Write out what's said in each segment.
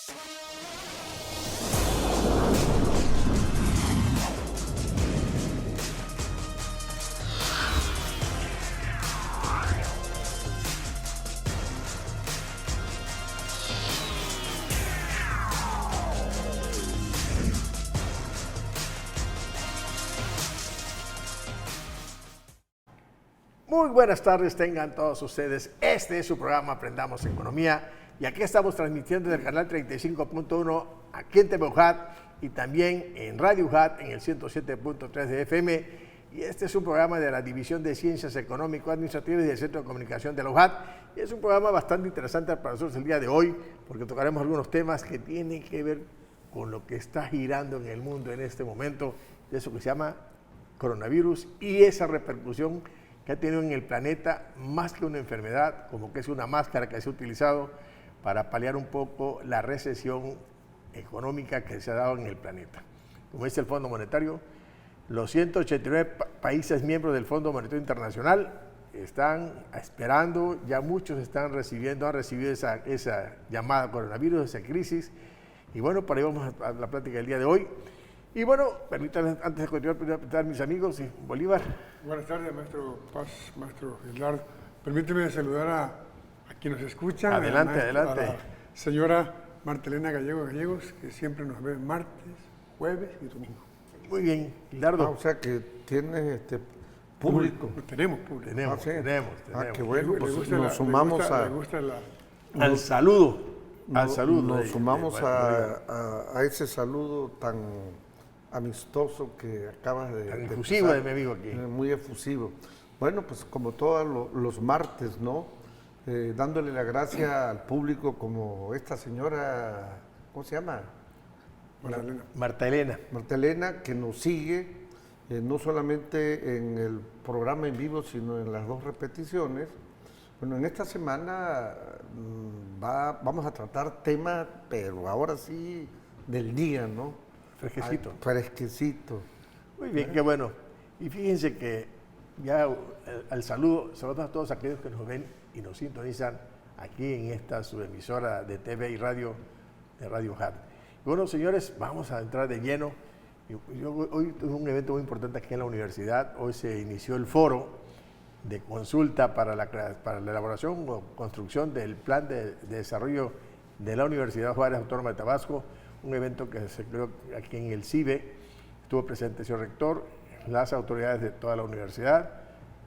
Muy buenas tardes, tengan todos ustedes. Este es su programa Aprendamos Economía y aquí estamos transmitiendo desde el canal 35.1 aquí en TV UJAT y también en Radio UJAT en el 107.3 de FM. Y este es un programa de la División de Ciencias Económico-Administrativas y del Centro de Comunicación de la UJAT. Y es un programa bastante interesante para nosotros el día de hoy porque tocaremos algunos temas que tienen que ver con lo que está girando en el mundo en este momento, de eso que se llama coronavirus y esa repercusión que ha tenido en el planeta más que una enfermedad, como que es una máscara que se ha utilizado para paliar un poco la recesión económica que se ha dado en el planeta. Como dice el Fondo Monetario, los 189 países miembros del Fondo Monetario Internacional están esperando, ya muchos han recibido esa llamada coronavirus, esa crisis, y bueno, por ahí vamos a la plática del día de hoy. Y bueno, permítanme, antes de continuar, presentar a mis amigos, Bolívar. Buenas tardes, maestro Paz, maestro Gildardo. Permíteme saludar a quienes nos escuchan. Adelante, a la señora Martelena Gallegos, que siempre nos ve martes, jueves y domingo. Muy bien, Gildardo. O sea que tiene público. Tenemos público. Tenemos. Qué bueno, pues nos sumamos al saludo. Nos sumamos a ese saludo tan amistoso que acabas de tan efusivo de mi amigo aquí. Muy efusivo. Bueno, pues como todos los martes, ¿no? Dándole la gracia al público, como esta señora, ¿cómo se llama? Marta Elena. Marta Elena, que nos sigue no solamente en el programa en vivo, sino en las dos repeticiones. Bueno, en esta semana vamos a tratar temas, pero ahora sí, del día, ¿no? Fresquecito. Fresquecito. Muy bien, qué bueno. Y fíjense que ya al saludo, saludamos a todos aquellos que nos ven y nos sintonizan aquí en esta subemisora de TV y radio, de Radio UJAT. Y bueno, señores, vamos a entrar de lleno. Hoy tuve un evento muy importante aquí en la universidad. Hoy se inició el foro de consulta para la elaboración o construcción del plan de desarrollo de la Universidad Juárez Autónoma de Tabasco, un evento que se creó aquí en el CIBE. Estuvo presente el señor rector, las autoridades de toda la universidad,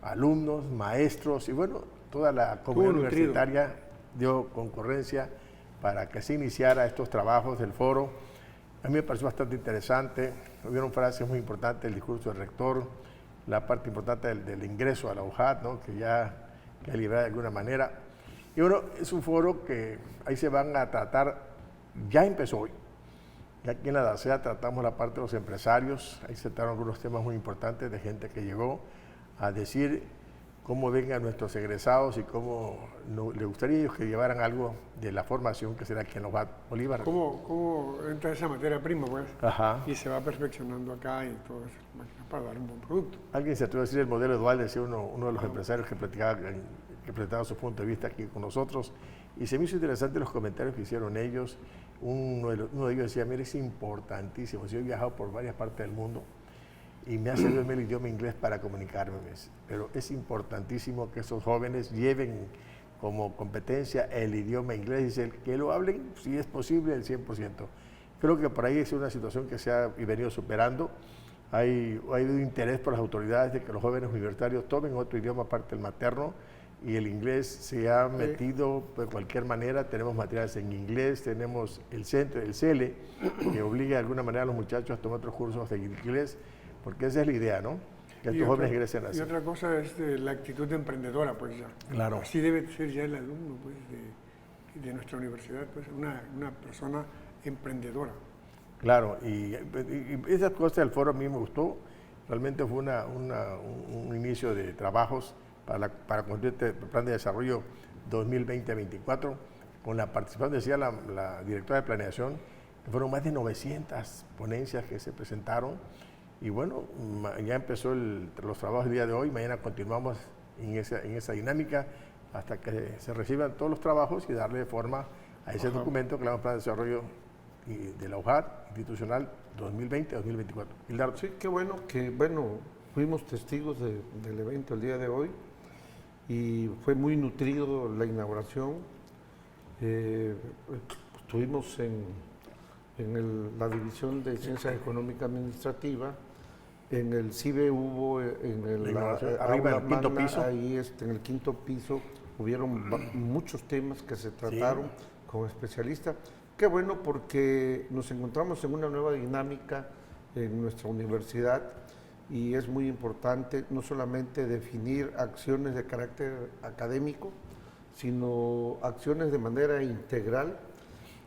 alumnos, maestros y bueno, toda la comunidad universitaria dio concurrencia para que se iniciara estos trabajos del foro. A mí me pareció bastante interesante, hubieron frases muy importantes, el discurso del rector, la parte importante del ingreso a la UJAT, ¿no? que ha liberado de alguna manera. Y bueno, es un foro que ahí se van a tratar, ya empezó hoy. Ya aquí en la DACEA tratamos la parte de los empresarios, ahí se trataron algunos temas muy importantes de gente que llegó a decir cómo ven a nuestros egresados y cómo les gustaría a ellos que llevaran algo de la formación que será aquí en la UJAT. Bolívar. ¿Cómo entra esa materia prima, pues? Ajá. Y se va perfeccionando acá y todo eso, para dar un buen producto. Alguien se atrevió a decir el modelo dual, decía uno de los empresarios que presentaba su punto de vista aquí con nosotros, y se me hizo interesante los comentarios que hicieron ellos. Uno de ellos decía, mire, es importantísimo, yo he viajado por varias partes del mundo y me ha servido el idioma inglés para comunicarme, pero es importantísimo que esos jóvenes lleven como competencia el idioma inglés, dice, que lo hablen, si es posible, el 100%. Creo que por ahí es una situación que se ha venido superando. Hay un interés por las autoridades de que los jóvenes universitarios tomen otro idioma aparte del materno, y el inglés se ha metido de cualquier manera. Tenemos materiales en inglés, tenemos el centro, el CELE, que obliga de alguna manera a los muchachos a tomar otros cursos de inglés, porque esa es la idea, ¿no? Que estos jóvenes ingresen así. Y otra cosa es la actitud emprendedora, pues ya. Claro. Así debe ser ya el alumno, pues, de nuestra universidad, pues, una persona emprendendora. Claro, y esas cosas del foro a mí me gustó. Realmente fue un inicio de trabajos para construir este plan de desarrollo 2020-2024, con la participación, decía la directora de planeación, que fueron más de 900 ponencias que se presentaron. Y bueno, ya empezó los trabajos el día de hoy, mañana continuamos en esa dinámica hasta que se reciban todos los trabajos y darle forma a ese documento que le llamamos Plan de Desarrollo de la UJAT institucional 2020-2024. Gildardo. Sí, qué bueno que, fuimos testigos del evento el día de hoy y fue muy nutrido la inauguración. Estuvimos en la División de Ciencias Económicas Administrativas. En el CIBE hubo en el arriba del quinto piso. Ahí en el quinto piso hubieron muchos temas que se trataron con especialistas. Qué bueno, porque nos encontramos en una nueva dinámica en nuestra universidad y es muy importante no solamente definir acciones de carácter académico, sino acciones de manera integral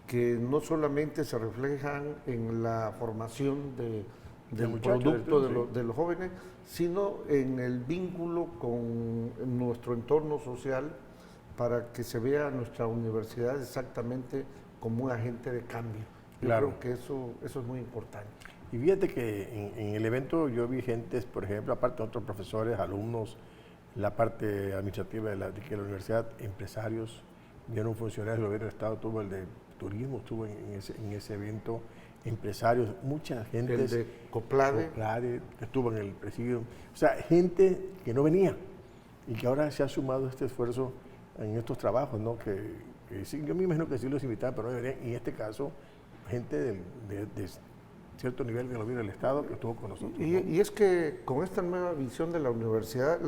que no solamente se reflejan en la formación del producto de los jóvenes, sino en el vínculo con nuestro entorno social para que se vea nuestra universidad exactamente como un agente de cambio. Yo creo que eso es muy importante. Y fíjate que en el evento yo vi gentes, por ejemplo, aparte de otros profesores, alumnos, la parte administrativa de la universidad, empresarios, vieron funcionarios del gobierno del Estado, tuvo el de turismo, estuvo en ese evento, empresarios, mucha gente. El de Coplade. Que estuvo en el presidio. O sea, gente que no venía y que ahora se ha sumado a este esfuerzo en estos trabajos, ¿no? Que sí, yo me imagino que sí los invitaban, pero no venían. Y en este caso, gente de cierto nivel del gobierno del Estado que estuvo con nosotros. Y es que con esta nueva visión de la universidad,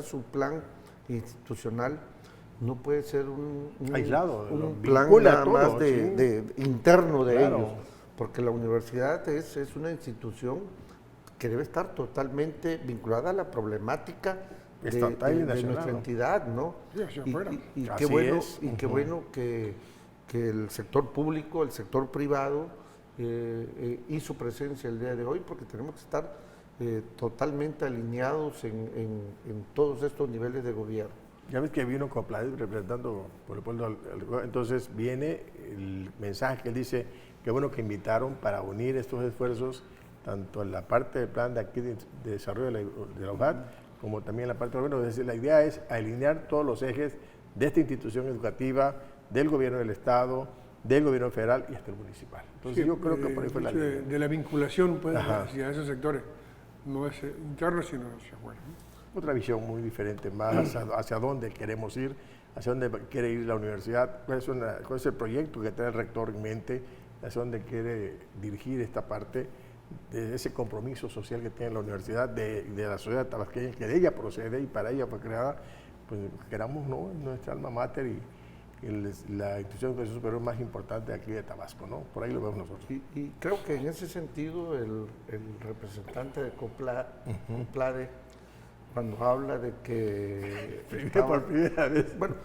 su plan institucional no puede ser aislado, un plan nada más interno de ellos, porque la universidad es una institución que debe estar totalmente vinculada a la problemática de nuestra entidad, ¿no? Sí, hacia afuera. Y qué bueno que el sector público, el sector privado hizo presencia el día de hoy, porque tenemos que estar totalmente alineados en todos estos niveles de gobierno. Ya ves que vino Coplade representando por el pueblo, entonces viene el mensaje que él dice que bueno que invitaron para unir estos esfuerzos, tanto en la parte del plan de aquí de desarrollo de la UJAT, como también en la parte del gobierno. Es decir, la idea es alinear todos los ejes de esta institución educativa, del gobierno del Estado, del gobierno federal y hasta el municipal. Entonces yo creo que por ahí fue la línea. De la vinculación pues, hacia esos sectores, no es interno sino hacia afuera, ¿no? Otra visión muy diferente, más hacia dónde queremos ir, hacia dónde quiere ir la universidad, cuál es el proyecto que tiene el rector en mente, hacia dónde quiere dirigir esta parte de ese compromiso social que tiene la universidad, de la sociedad tabasqueña, que de ella procede y para ella fue creada, pues queramos, ¿no?, nuestra alma mater y la institución de educación superior más importante aquí de Tabasco, ¿no? Por ahí lo vemos nosotros. Y creo que en ese sentido el representante de Coplade, cuando habla de que... por primera vez. Bueno,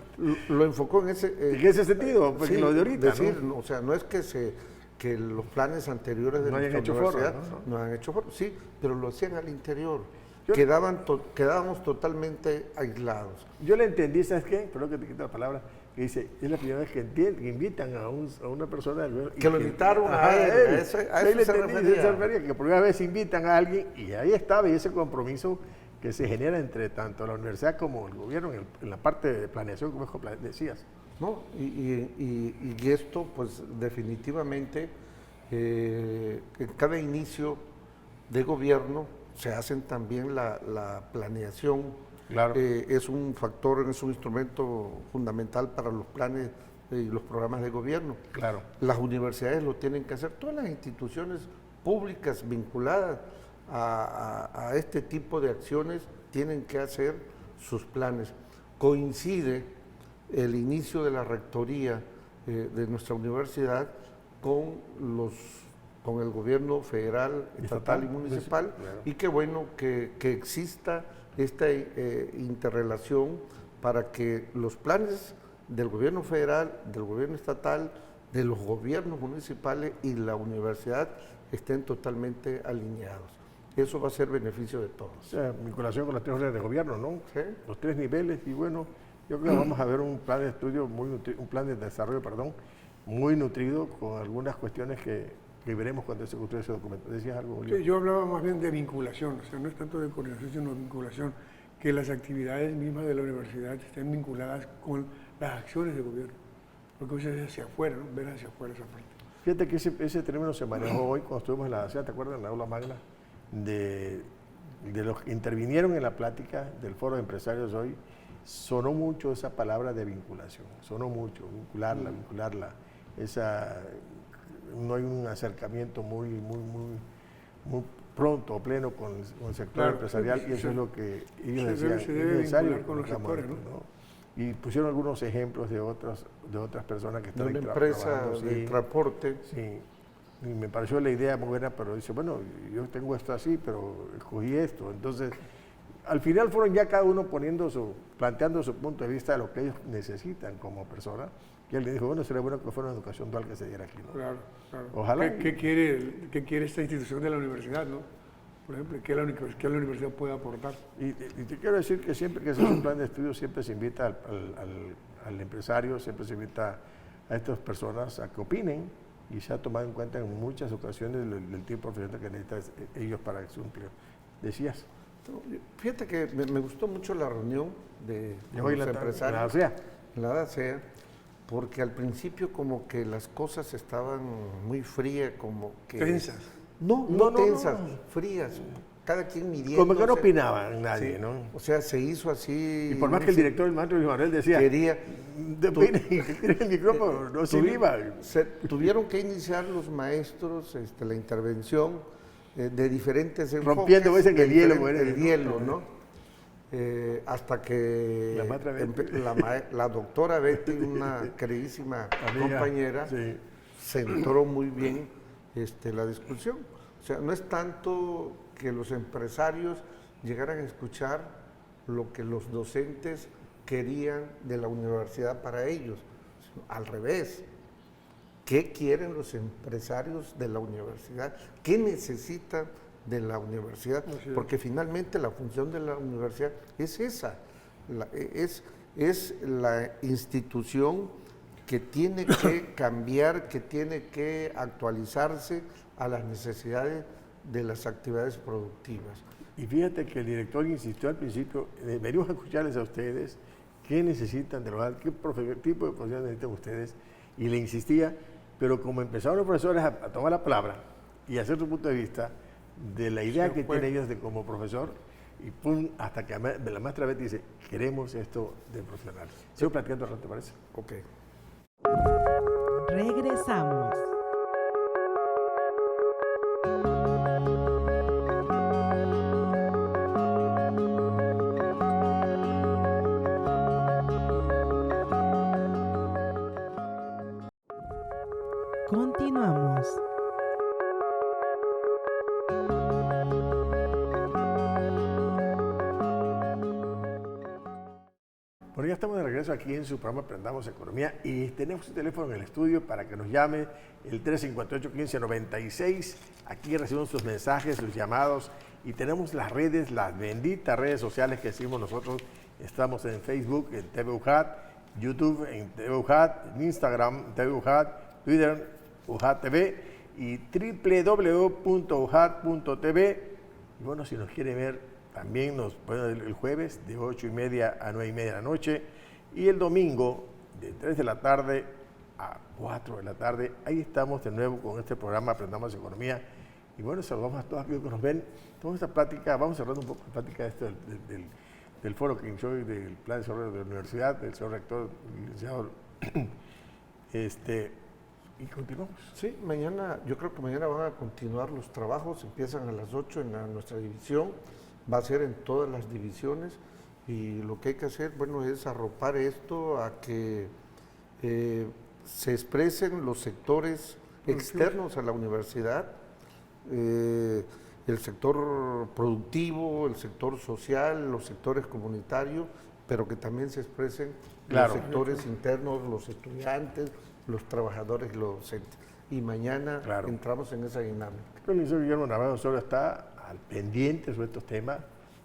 lo enfocó en ese sentido, porque lo de ahorita, decir, ¿no? O sea, no es que los planes anteriores de nuestra universidad no han hecho foro, sí, pero lo hacían al interior. Quedábamos totalmente aislados. Yo le entendí, ¿sabes qué? Perdón que te quito la palabra, que dice, es la primera vez que invitan a una persona del gobierno. Que lo invitaron a él. A eso se refería. Que por primera vez invitan a alguien y ahí estaba, y ese compromiso que se genera entre tanto la universidad como el gobierno en la parte de planeación, como decías. No, y esto, pues definitivamente, en cada inicio de gobierno se hacen también la planeación. Claro. Es un factor, es un instrumento fundamental para los planes y los programas de gobierno. Claro. Las universidades lo tienen que hacer, todas las instituciones públicas vinculadas a este tipo de acciones tienen que hacer sus planes. Coincide el inicio de la rectoría de nuestra universidad con el gobierno federal, estatal y municipal, claro. Y qué bueno que exista esta interrelación para que los planes del gobierno federal, del gobierno estatal, de los gobiernos municipales y la universidad estén totalmente alineados. Eso va a ser beneficio de todos. O sea, vinculación con las tres órdenes de gobierno, ¿no? ¿Sí? Los tres niveles, y bueno, yo creo que vamos a ver un plan de estudio, un plan de desarrollo, muy nutrido, con algunas cuestiones que veremos cuando se construya ese documento. ¿Decías algo, Julio? Sí, yo hablaba más bien de vinculación, o sea, no es tanto de coordinación, sino vinculación, que las actividades mismas de la universidad estén vinculadas con las acciones de gobierno. Porque uno ve hacia afuera, ¿no? Ver hacia afuera esa parte. Fíjate que ese término se manejó hoy cuando estuvimos en la ASEA, ¿te acuerdas? En la aula magna, de los que intervinieron en la plática del Foro de Empresarios hoy, sonó mucho esa palabra de vinculación, sonó mucho, vincularla. No hay un acercamiento muy pronto o pleno con el sector empresarial, y eso es lo que ellos decían. Se debe vincular con los sectores, ¿no? Y pusieron algunos ejemplos de otras personas que están de una empresa de transporte. Sí, y me pareció la idea muy buena, pero dice, bueno, yo tengo esto así, pero escogí esto. Entonces, al final fueron ya cada uno planteando su punto de vista de lo que ellos necesitan como persona. Y él le dijo, bueno, sería bueno que fuera una educación dual que se diera aquí, ¿no? Claro. Ojalá. ¿Qué quiere esta institución de la universidad, no? Por ejemplo, ¿qué la universidad puede aportar? Y te quiero decir que siempre que se hace un plan de estudio, siempre se invita al empresario, siempre se invita a estas personas a que opinen, y se ha tomado en cuenta en muchas ocasiones del tipo profesional que necesitan ellos para su empleo. ¿Decías? Fíjate que me gustó mucho la reunión de hoy los empresarios en la ASEA, porque al principio como que las cosas estaban muy frías, como que... Tensas. No tensas, frías. Cada quien midiendo. Como que no opinaba nadie, sí, ¿no? O sea, se hizo así. Y por más que el director, el maestro Luis Manuel decía, quería, el micrófono no se iba. Tuvieron que iniciar los maestros la intervención de diferentes enfoques. Rompiendo ese que el hielo, ¿no? Hasta que la doctora Betty, una queridísima compañera, sí, centró muy bien la discusión. O sea, no es tanto que los empresarios llegaran a escuchar lo que los docentes querían de la universidad para ellos, sino al revés. ¿Qué quieren los empresarios de la universidad? ¿Qué necesitan de la universidad? Porque finalmente la función de la universidad es esa, es la institución que tiene que cambiar, que tiene que actualizarse a las necesidades de las actividades productivas. Y fíjate que el director insistió al principio, venimos a escucharles a ustedes qué necesitan de verdad, qué tipo de profesionales necesitan ustedes, y le insistía, pero como empezaron los profesores a tomar la palabra y a hacer su punto de vista de la idea que tienen ellos de como profesor, y pum, hasta que la maestra Betty dice, queremos esto de profesionales. Sigo platicando al rato, ¿te parece? Ok. Regresamos. Continuamos. Bueno, ya estamos de regreso aquí en su programa Aprendamos Economía, y tenemos un teléfono en el estudio para que nos llame, el 358-1596. Aquí recibimos sus mensajes, sus llamados, y tenemos las redes, las benditas redes sociales que decimos nosotros. Estamos en Facebook, en TV UJAT, YouTube, en TV UJAT, en Instagram, TV UJAT, Twitter, UJAT TV, y www.ujat.tv. Y bueno, si nos quiere ver, también nos pueden ver el jueves de 8:30 a 9:30 de la noche, y el domingo de 3 de la tarde a 4 de la tarde. Ahí estamos de nuevo con este programa Aprendamos Economía. Y bueno, saludamos a todos aquellos que nos ven. Toda esta plática, vamos cerrando un poco la plática del foro que inició del Plan de Desarrollo de la Universidad, del señor rector, el licenciado. Y continuamos. Sí, yo creo que mañana van a continuar los trabajos, empiezan a las 8 en nuestra división. Va a ser en todas las divisiones, y lo que hay que hacer, bueno, es arropar esto a que se expresen los sectores externos a la universidad, el sector productivo, el sector social, los sectores comunitarios, pero que también se expresen los sectores internos, los estudiantes, los trabajadores, los docentes. Y mañana entramos en esa dinámica. El profesor Guillermo Navarro solo está al pendiente sobre estos temas.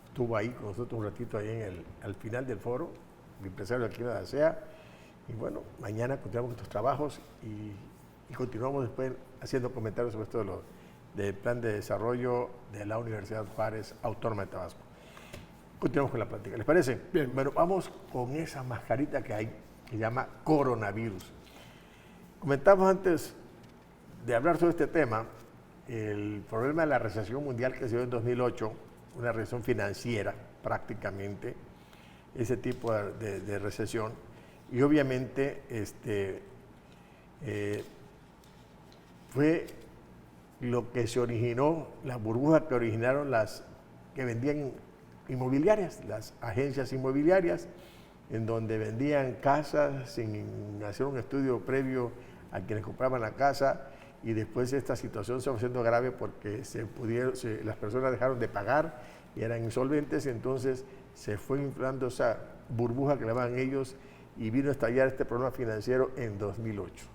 Estuvo ahí con nosotros un ratito ahí al final del foro, el empresario de aquí de la ASEA. Y bueno, mañana continuamos nuestros trabajos y continuamos después haciendo comentarios sobre esto del plan de desarrollo de la Universidad Juárez Autónoma de Tabasco. Continuamos con la plática, ¿les parece? Bien. Bueno, vamos con esa mascarita que hay, que se llama coronavirus. Comentamos antes de hablar sobre este tema, el problema de la recesión mundial que se dio en 2008, una recesión financiera prácticamente, ese tipo de recesión, y obviamente fue lo que se originó, las burbujas que originaron las que vendían inmobiliarias, las agencias inmobiliarias, en donde vendían casas sin hacer un estudio previo a quienes compraban la casa, y después esta situación se fue haciendo grave porque las personas dejaron de pagar y eran insolventes, entonces se fue inflando esa burbuja que le llaman ellos y vino a estallar este problema financiero en 2008.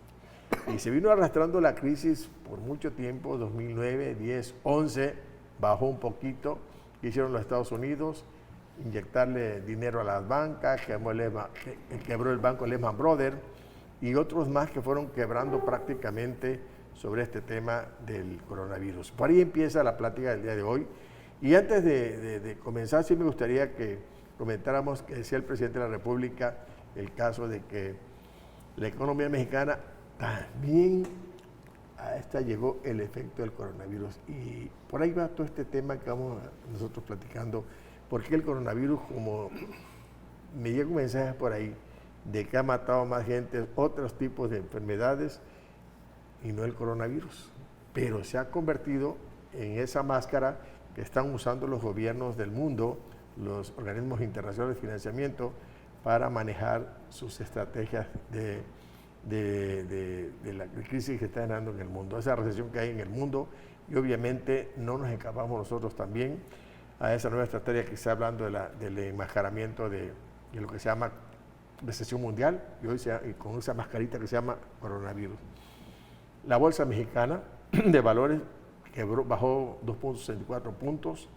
Y se vino arrastrando la crisis por mucho tiempo, 2009, 10, 11, bajó un poquito. ¿Qué hicieron los Estados Unidos? Inyectarle dinero a las bancas, quebró el banco Lehman Brothers y otros más que fueron quebrando prácticamente sobre este tema del coronavirus. Por ahí empieza la plática del día de hoy. Y antes de comenzar, sí me gustaría que comentáramos que decía el presidente de la República el caso de que la economía mexicana también a esta llegó el efecto del coronavirus. Y por ahí va todo este tema que vamos nosotros platicando. Porque el coronavirus, como me llega un mensaje por ahí, de que ha matado más gente, otros tipos de enfermedades, y no el coronavirus. Pero se ha convertido en esa máscara que están usando los gobiernos del mundo, los organismos internacionales de financiamiento, para manejar sus estrategias de la crisis que está dando en el mundo, esa recesión que hay en el mundo, y obviamente no nos escapamos nosotros también a esa nueva estrategia que está hablando del enmascaramiento de lo que se llama recesión mundial, y hoy con esa mascarita que se llama coronavirus. La Bolsa Mexicana de Valores bajó 2.64 puntos.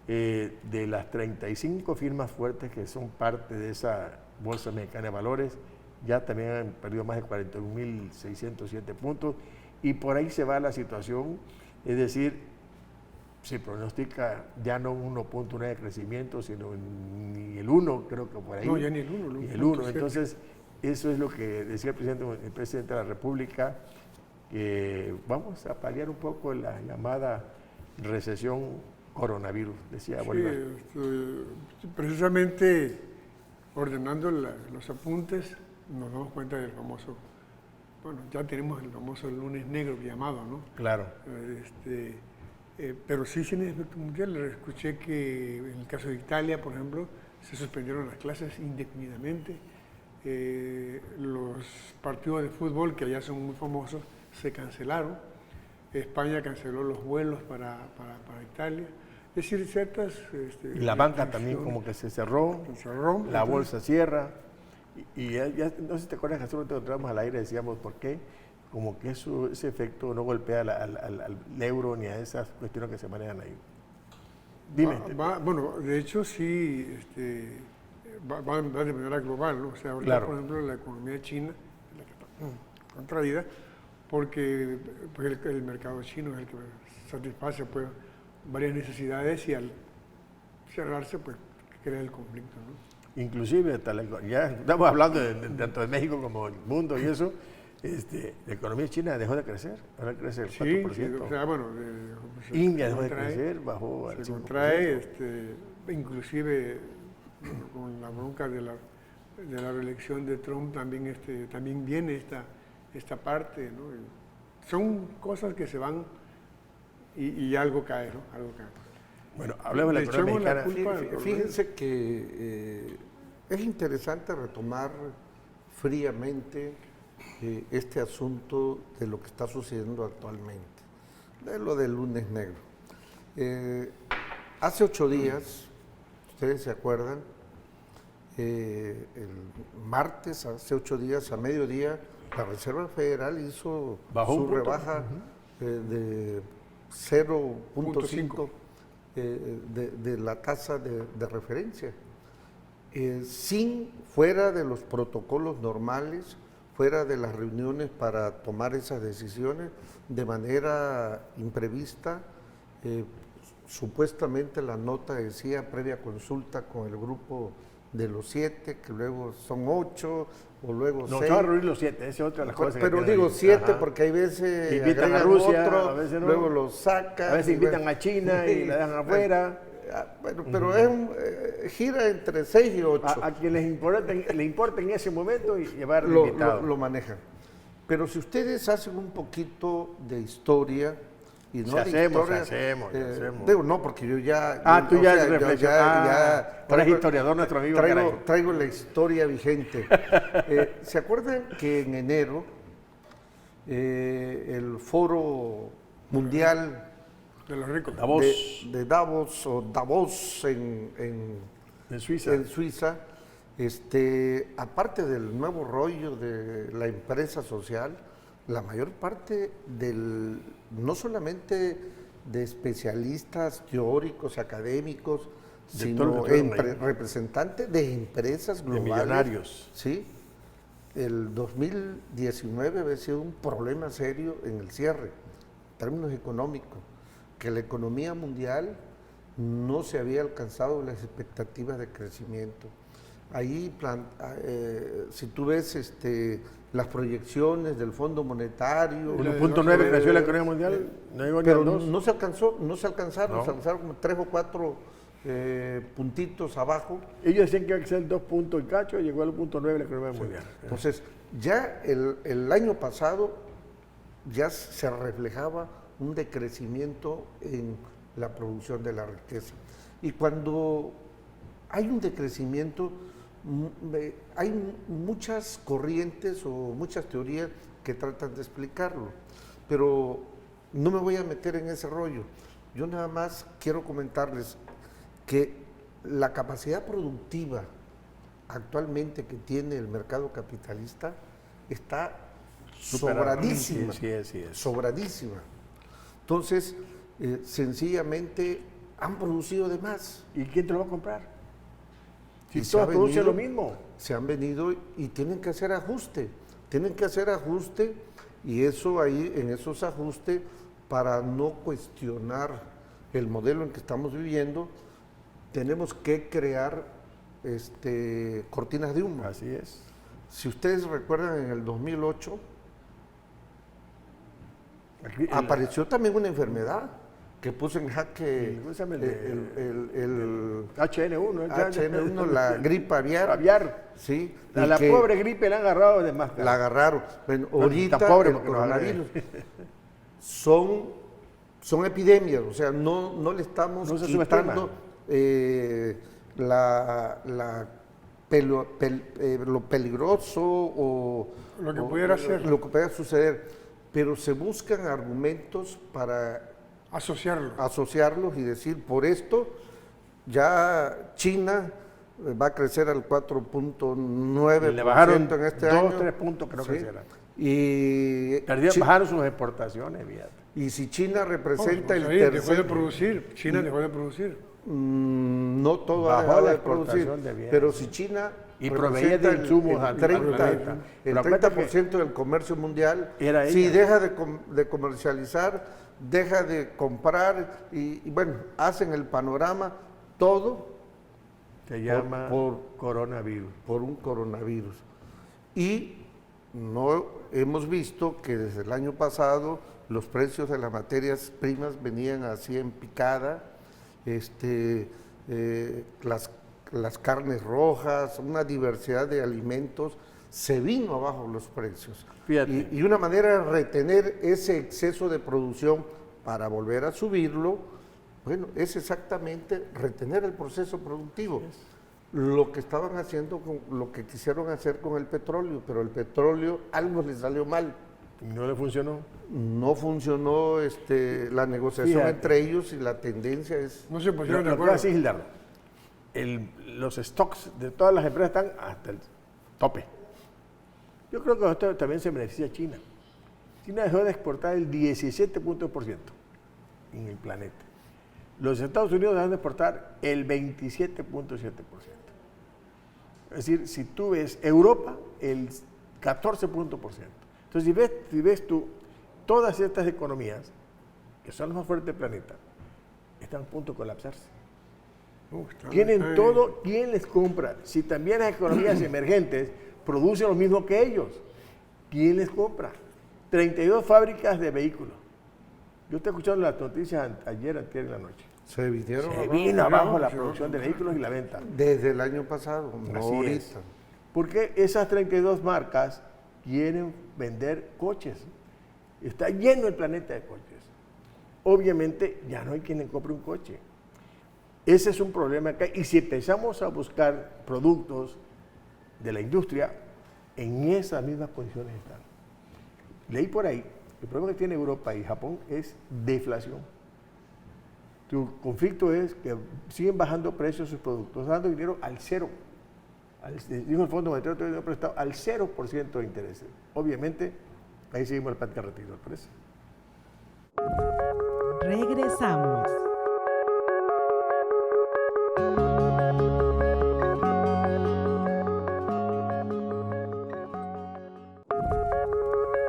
De las 35 firmas fuertes que son parte de esa Bolsa Mexicana de Valores, ya también han perdido más de 41.607 puntos, y por ahí se va la situación, es decir, se pronostica ya no un 1.9 de crecimiento, sino ni el 1, creo que por ahí. No, ya ni el 1. Ni el 1, entonces eso es lo que decía el presidente de la República, que vamos a paliar un poco la llamada recesión coronavirus, decía Bolívar. Sí, precisamente ordenando los apuntes nos damos cuenta del famoso, ya tenemos el famoso lunes negro llamado, ¿no? Claro. Pero sí sin efecto mundial. Escuché que en el caso de Italia, por ejemplo, se suspendieron las clases indefinidamente. Los partidos de fútbol, que allá son muy famosos, se cancelaron. España canceló los vuelos para Italia. Es decir, ciertas... y la banca también como que se cerró, la bolsa cierra. Y ya, no sé si te acuerdas que hace un momento entramos al aire, decíamos por qué, como que ese efecto no golpea al euro ni a esas cuestiones que se manejan ahí. Dime. Bueno, de hecho sí, va de manera global, ¿no? O sea, ahorita, claro, por ejemplo, la economía china es la que está contraída, porque el mercado chino es el que satisface pues varias necesidades, y al cerrarse pues crea el conflicto, ¿no? Inclusive, ya estamos hablando tanto de México como del mundo y eso, la economía china dejó de crecer, ahora crece el 4%. Sí, o sea, bueno, India dejó de crecer, bajó al 5%. Se contrae, inclusive con la bronca de la reelección de Trump también viene esta parte, ¿no? Son cosas que se van y algo cae, ¿no? Algo cae. Bueno, hablemos de la economía mexicana. Fíjense que es interesante retomar fríamente este asunto de lo que está sucediendo actualmente, de lo del lunes negro. Hace 8 días, ustedes se acuerdan, el martes, hace 8 días, a mediodía, la Reserva Federal hizo su rebaja de 0.5 de la tasa de referencia, fuera de los protocolos normales, fuera de las reuniones para tomar esas decisiones, de manera imprevista. Supuestamente la nota decía previa consulta con el grupo de los 7, que luego son 8, o luego No, 6. se van a reunir los 7, esa es otra de las cosas. Pero que tienen digo ahí. 7 Ajá. porque hay veces Invitan a agregan Rusia, otro, a veces no. luego los sacan. A veces y invitan bueno. a China y la dejan afuera. Bueno, pero es gira entre 6 y 8. A quien le importa en ese momento y llevar al lo, invitado. lo manejan. Pero si ustedes hacen un poquito de historia, y no Sí, de hacemos. digo, no, porque yo ya... Tú o ya sea, reflexionas. Tú eres historiador, nuestro amigo. traigo la historia vigente. ¿Se acuerdan que en enero el Foro Mundial De los ricos. Davos. de Davos, o Davos en Suiza. en Suiza, aparte del nuevo rollo de la empresa social, la mayor parte no solamente de especialistas teóricos, académicos, De sino todos los que estuvieron ahí. representantes de empresas De globales. millonarios. Sí. El 2019 había sido un problema serio en el cierre, en términos económicos, que la economía mundial no se había alcanzado las expectativas de crecimiento. Ahí, si tú ves las proyecciones del Fondo Monetario... 1.9 creció la economía mundial, no llegó ni pero al 2. no se alcanzaron, No. se alcanzaron como 3 o 4 puntitos abajo. Ellos decían que iba a ser 2 puntos y cacho, y llegó al 1.9 la economía mundial. Entonces, ya el año pasado ya se reflejaba un decrecimiento en la producción de la riqueza. Y cuando hay un decrecimiento, hay muchas corrientes o muchas teorías que tratan de explicarlo, pero no me voy a meter en ese rollo. Yo nada más quiero comentarles que la capacidad productiva actualmente que tiene el mercado capitalista está sobradísima. Sí, sí. Sobradísima. Entonces, sencillamente han producido de más. ¿Y quién te lo va a comprar? Si Y se todos ha producen venido- lo mismo. Se han venido y tienen que hacer ajuste. Tienen que hacer ajuste y eso ahí, en esos ajustes, para no cuestionar el modelo en que estamos viviendo, tenemos que crear cortinas de humo. Así es. Si ustedes recuerdan, en el 2008 Aquí, apareció también una enfermedad que puso en jaque ¿cómo se llama el HN1. HN1, la gripe aviar. Aviar. Sí, A y la que pobre gripe la han agarrado de más. la agarraron. Bueno, Bueno, ahorita tan pobre el porque nos coronavirus son epidemias, o sea, no le estamos No se quitando lo peligroso o Lo que pudiera ser. lo que pudiera suceder, pero se buscan argumentos para Asociarlo. asociarlos y decir, por esto ya China va a crecer al 4.9% Le bajaron en este 2, año. 3 puntos, creo que Sí. será. Y, Bajaron sus exportaciones, fíjate. y si China representa el Ahí dejó de tercer... producir. China dejó de producir. No todo ha Bajó dejado la de producir, exportación de bienes. pero si China Y proveía de representa insumos el al 30%, planeta. el Pero acuérdate 30% del comercio mundial, Era si ella. deja de comercializar, deja de comprar y bueno, hacen el panorama todo Se llama por- coronavirus. por un coronavirus. Y no hemos visto que desde el año pasado los precios de las materias primas venían así en picada, las carnes rojas, una diversidad de alimentos, se vino abajo los precios. Fíjate. Y una manera de retener ese exceso de producción para volver a subirlo, bueno, es exactamente retener el proceso productivo. Lo que estaban haciendo, lo que quisieron hacer con el petróleo, pero el petróleo algo les salió mal. No le funcionó. No funcionó la negociación Fíjate. entre ellos y la tendencia es... No se pusieron de Lo que acuerdo. hace Gildardo, los stocks de todas las empresas están hasta el tope. Yo creo que esto también se beneficia a China. China dejó de exportar el 17% en el planeta. Los Estados Unidos dejaron de exportar el 27.7%. Es decir, si tú ves Europa, el 14%. Entonces, si ves tú, todas estas economías, que son las más fuertes del planeta, están a punto de colapsarse. Tienen todo, ¿quién les compra? Si también las economías emergentes producen lo mismo que ellos, ¿quién les compra? 32 fábricas de vehículos. Yo estoy escuchando las noticias ayer en la noche. Se vinieron Se abajo. vino abajo la producción de vehículos y la venta. Desde el año pasado, no Así ahorita. es. Porque esas 32 marcas quieren vender coches. Está lleno el planeta de coches. Obviamente ya no hay quien le compre un coche. Ese es un problema acá. Y si empezamos a buscar productos de la industria, en esas mismas condiciones están. Leí por ahí, el problema que tiene Europa y Japón es deflación. Tu conflicto es que siguen bajando precios sus productos, dando dinero al cero. Dijo el Fondo Monetario, te dinero prestado al 0% de intereses. Obviamente, ahí seguimos el plan de retiro, ¿parece? Regresamos.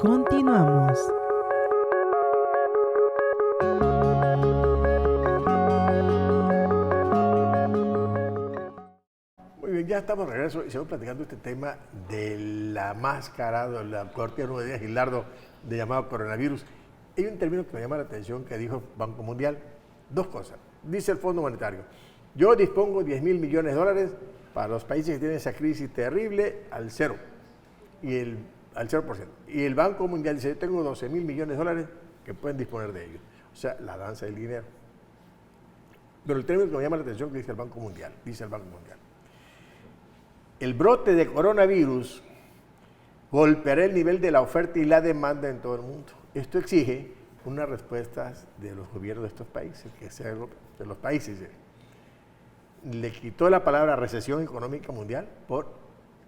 Continuamos. Muy bien, ya estamos de regreso y seguimos platicando este tema de la máscara, de la cobertura de 9 días, Gilardo, de llamado coronavirus. Hay un término que me llama la atención que dijo el Banco Mundial. Dos cosas. Dice el Fondo Monetario, yo dispongo 10.000 millones de dólares para los países que tienen esa crisis terrible al 0%. Y el Banco Mundial dice, yo tengo 12.000 millones de dólares que pueden disponer de ellos. O sea, la danza del dinero. Pero el término que me llama la atención que dice el Banco Mundial, el brote de coronavirus golpeará el nivel de la oferta y la demanda en todo el mundo. Esto exige unas respuestas de los gobiernos de estos países, que sean de los países. Le quitó la palabra recesión económica mundial por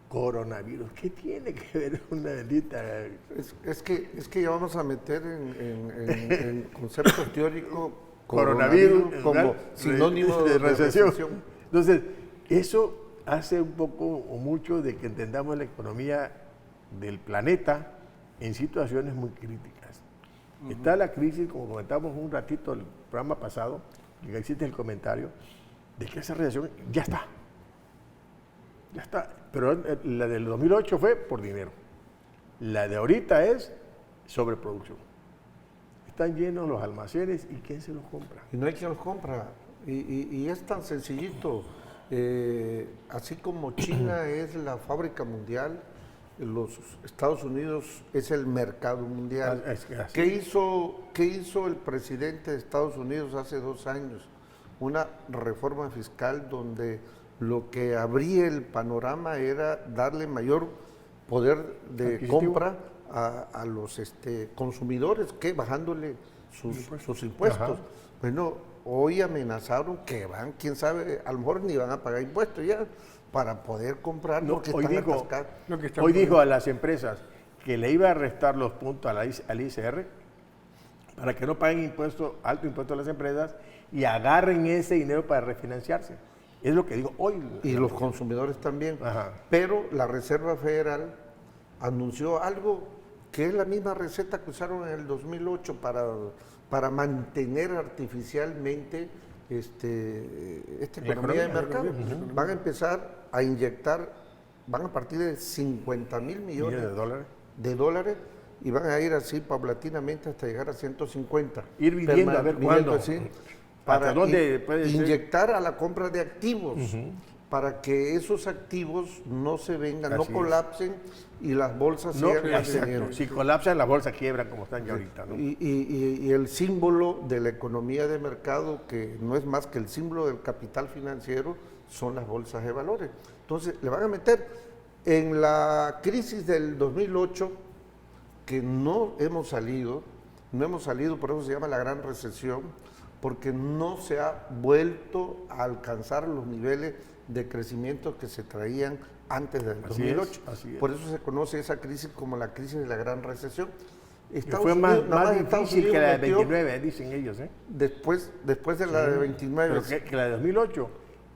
coronavirus. ¿Qué tiene que ver una bendita? Es que ya vamos a meter en conceptos teóricos Coronavirus como sinónimo de recesión. Entonces, eso hace un poco o mucho de que entendamos la economía del planeta en situaciones muy críticas. Está la crisis, como comentamos un ratito el programa pasado, que existe el comentario, de que esa recesión ya está. Ya está. Pero la del 2008 fue por dinero. La de ahorita es sobreproducción. Están llenos los almacenes y ¿quién se los compra? Y no hay quien los compra. Y es tan sencillito. Así como China es la fábrica mundial, los Estados Unidos es el mercado mundial. ¿Qué hizo el presidente de Estados Unidos hace 2 años? Una reforma fiscal donde lo que abría el panorama era darle mayor poder de compra a los consumidores, que bajándole sus impuestos. Bueno, hoy amenazaron que van, quién sabe, a lo mejor ni van a pagar impuestos ya para poder comprar, no, porque hoy están dijo, atascados. Hoy dijo a las empresas que le iba a restar los puntos al ICR para que no paguen alto impuesto a las empresas y agarren ese dinero para refinanciarse. Es lo que digo hoy. Y los consumidores también. Ajá. Pero la Reserva Federal anunció algo que es la misma receta que usaron en el 2008 para mantener artificialmente esta economía de mercado. Van a empezar a inyectar, van a partir de 50,000 millones de dólares y van a ir así paulatinamente hasta llegar a 150. Ir viviendo a ver cuándo. Así, para dónde puede inyectar a la compra de activos, para que esos activos no se vengan, no colapsen y las bolsas sigan manteniendo. Si colapsan, las bolsas quiebran como están ya ahorita, ¿no? Y el símbolo de la economía de mercado, que no es más que el símbolo del capital financiero, son las bolsas de valores. Entonces, le van a meter en la crisis del 2008, que no hemos salido, por eso se llama la gran recesión, porque no se ha vuelto a alcanzar los niveles de crecimiento que se traían antes del 2008. Así es. Por eso se conoce esa crisis como la crisis de la gran recesión. Fue más difícil que la de 29, dicen ellos. Después de la de 29. Pero que la de 2008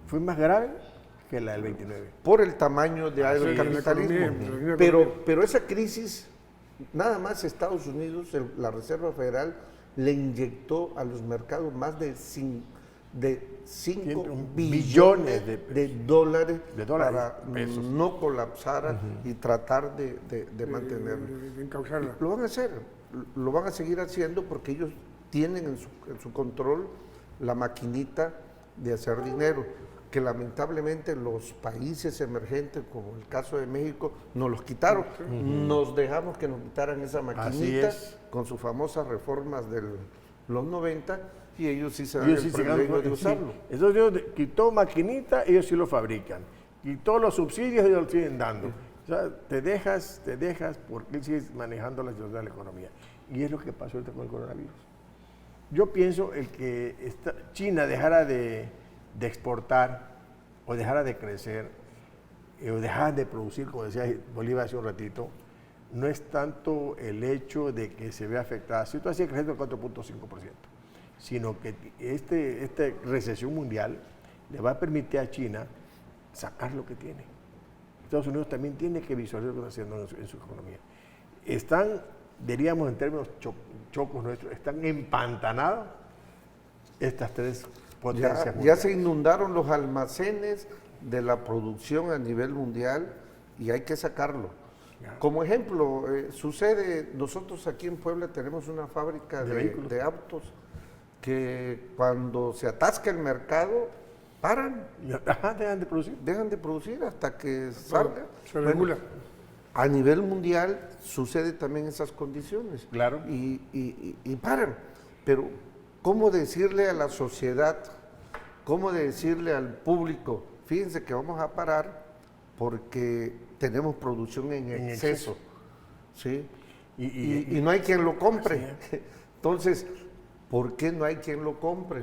fue más grave que la del 29. Por el tamaño del capitalismo. Pero esa crisis, nada más Estados Unidos, la Reserva Federal, le inyectó a los mercados más de de 5 billones billones de de dólares De dólares, para pesos. no colapsar y tratar de mantenerlo. de encauzarla. Lo van a hacer, lo van a seguir haciendo porque ellos tienen en su control la maquinita de hacer dinero, que lamentablemente los países emergentes, como el caso de México, nos los quitaron. Nos dejamos que nos quitaran esa maquinita es. con sus famosas reformas de los 90 y ellos sí se dan Ellos el sí se privilegio ganan, de usarlo. Entonces ellos quitó maquinita, ellos sí lo fabrican. Quitó los subsidios, ellos lo siguen dando. O sea, te dejas porque él sigue manejando la situación de la economía. Y es lo que pasó ahorita con el coronavirus. Yo pienso el que China dejara de exportar o dejara de crecer o dejara de producir, como decía Bolívar hace un ratito, no es tanto el hecho de que se vea afectada, si tú hacías creciendo el 4.5%, sino que esta recesión mundial le va a permitir a China sacar lo que tiene. Estados Unidos también tiene que visualizar lo que está haciendo en su economía. Están, diríamos en términos chocos nuestros, están empantanados estas tres potencias Ya mundiales. se inundaron los almacenes de la producción a nivel mundial y hay que sacarlo. Como ejemplo, sucede, nosotros aquí en Puebla tenemos una fábrica De vehículos. de autos que cuando se atasca el mercado, paran, Dejan de producir. hasta que salga. Se regula. A nivel mundial sucede también esas condiciones. Claro. Y paran. Pero, ¿cómo decirle a la sociedad, cómo decirle al público, fíjense que vamos a parar porque tenemos producción en exceso? ¿Sí? Y no hay quien lo compre. Entonces, ¿por qué no hay quien lo compre?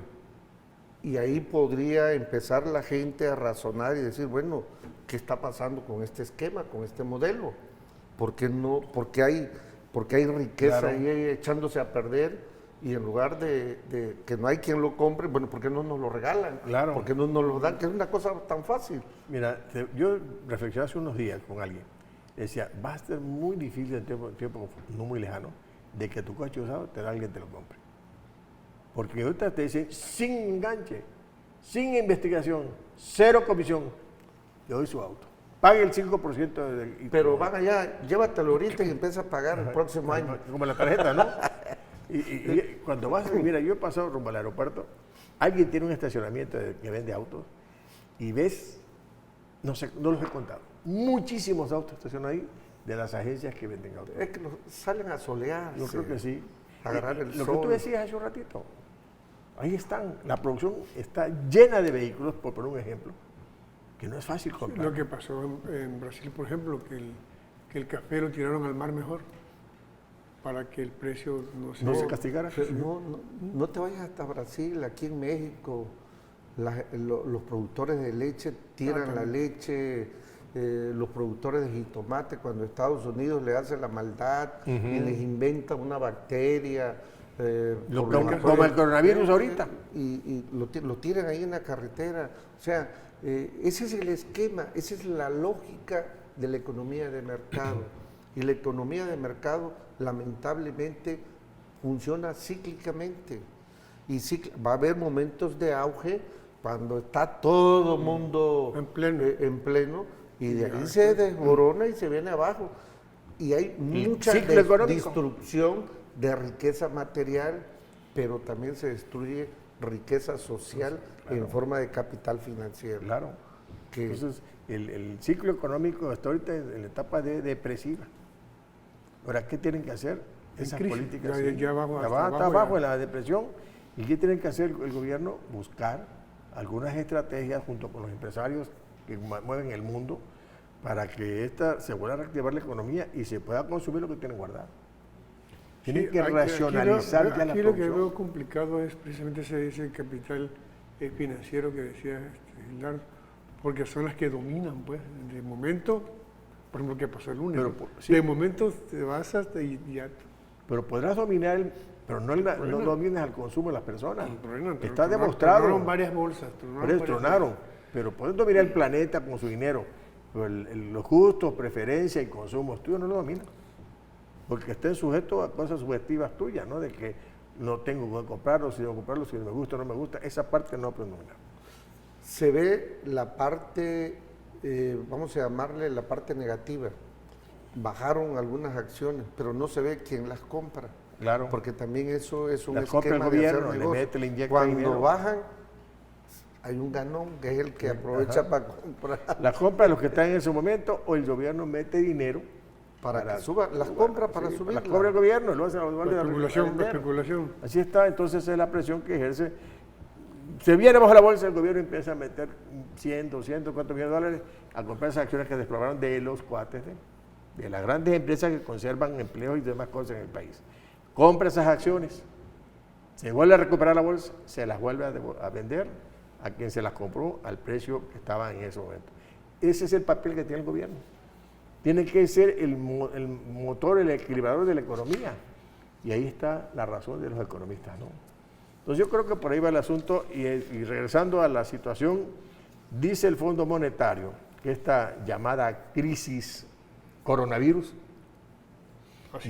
Y ahí podría empezar la gente a razonar y decir, bueno, ¿qué está pasando con este esquema, con este modelo? ¿Por qué no? Porque hay riqueza Claro. ahí echándose a perder y en lugar de que no hay quien lo compre, bueno, ¿por qué no nos lo regalan? Claro. ¿Por qué no nos lo dan? Que es una cosa tan fácil. Mira, yo reflexioné hace unos días con alguien. Decía, va a ser muy difícil en tiempo no muy lejano de que tu coche usado alguien te lo compre. Porque ahorita te dicen, sin enganche, sin investigación, cero comisión, le doy su auto. Pague el 5% del... Pero van allá, llévatelo ahorita y empieza a pagar el próximo año. Como la tarjeta, ¿no? y cuando vas, mira, yo he pasado rumbo al aeropuerto, alguien tiene un estacionamiento que vende autos y ves, no sé, no los he contado, muchísimos autos estacionados ahí de las agencias que venden autos. Es que salen a solear. Yo creo que sí. Agarrar el Lo sol. que tú decías hace un ratito, ahí están, la producción está llena de vehículos, por poner un ejemplo, que no es fácil comprar. Lo que pasó en Brasil, por ejemplo, que el café lo tiraron al mar mejor para que el precio No se castigara. No te vayas hasta Brasil, aquí en México, los productores de leche tiran la leche, los productores de jitomate, cuando Estados Unidos le hace la maldad y les inventa una bacteria. Como el coronavirus ahorita. Y lo tiran ahí en la carretera. O sea, ese es el esquema, esa es la lógica de la economía de mercado. Y la economía de mercado, lamentablemente, funciona cíclicamente. Y va a haber momentos de auge cuando está todo el mundo en pleno, y de ahí se desmorona y se viene abajo. Y hay mucha destrucción de riqueza material, pero también se destruye riqueza social en forma de capital financiero. Claro. Entonces, el ciclo económico está ahorita en la etapa depresiva. Ahora, ¿qué tienen que hacer? Esas políticas. Ya está abajo en la depresión. ¿Y qué tienen que hacer el gobierno? Buscar algunas estrategias junto con los empresarios que mueven el mundo para que se pueda reactivar la economía y se pueda consumir lo que tienen guardado. Tienen que racionalizar ya la producción. Aquí lo que producción. veo complicado es precisamente ese capital financiero que decía Gildardo, porque son las que dominan, pues, de momento, por ejemplo, que pasó el lunes. De momento te vas hasta y ya. Pero podrás dominar, pero no domines al consumo de las personas. Está Tronaron demostrado. varias bolsas. Tronaron, pero pueden dominar el planeta con su dinero. Pero los gustos, preferencias y consumos tuyos no lo dominan. Porque estén sujetos a cosas subjetivas tuyas, ¿no? De que no tengo que comprarlo, si debo comprarlo, si no me gusta o no me gusta, esa parte no predomina. Se ve la parte, vamos a llamarle la parte negativa. Bajaron algunas acciones, pero no se ve quién las compra. Claro. Porque también eso es un Las compra el esquema de hacer gobierno, le negocio. mete, le inyecta Cuando dinero. bajan, hay un ganón que es el que aprovecha para comprar. La compra de los que están en ese momento o el gobierno mete dinero Para que suban, las compra para sí, subir. las cobra el gobierno, lo hace La especulación. Así está, entonces es la presión que ejerce. Se viene bajo la bolsa, el gobierno empieza a meter 100, 200, $4 millones a comprar esas acciones que desplomaron de los cuates de las grandes empresas que conservan empleos y demás cosas en el país. Compra esas acciones, se vuelve a recuperar la bolsa, se las vuelve a vender a quien se las compró al precio que estaba en ese momento. Ese es el papel que tiene el gobierno. Tiene que ser el motor, el equilibrador de la economía. Y ahí está la razón de los economistas, ¿no? Entonces yo creo que por ahí va el asunto y regresando a la situación, dice el Fondo Monetario que esta llamada crisis coronavirus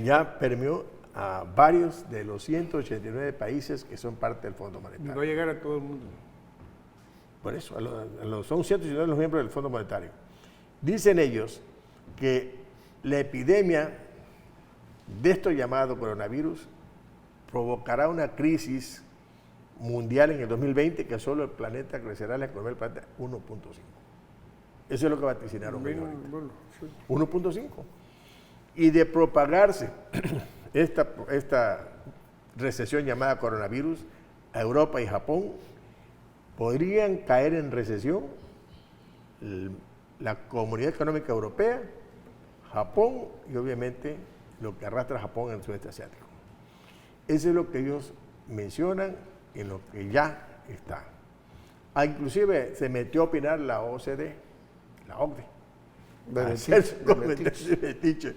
ya permeó a varios de los 189 países que son parte del Fondo Monetario. Va a llegar a todo el mundo. Por eso, son 189 los miembros del Fondo Monetario. Dicen ellos que la epidemia de esto llamado coronavirus provocará una crisis mundial en el 2020 que solo el planeta crecerá, la economía del planeta 1.5. Eso es lo que vaticinaron. Bueno, sí. 1.5. Y de propagarse esta recesión llamada coronavirus a Europa y Japón, podrían caer en recesión la Comunidad Económica Europea, Japón y obviamente lo que arrastra Japón en el sudeste asiático. Eso es lo que ellos mencionan en lo que ya está. Inclusive se metió a opinar la OCDE, la OCDE, a hacer su comentario de metiche,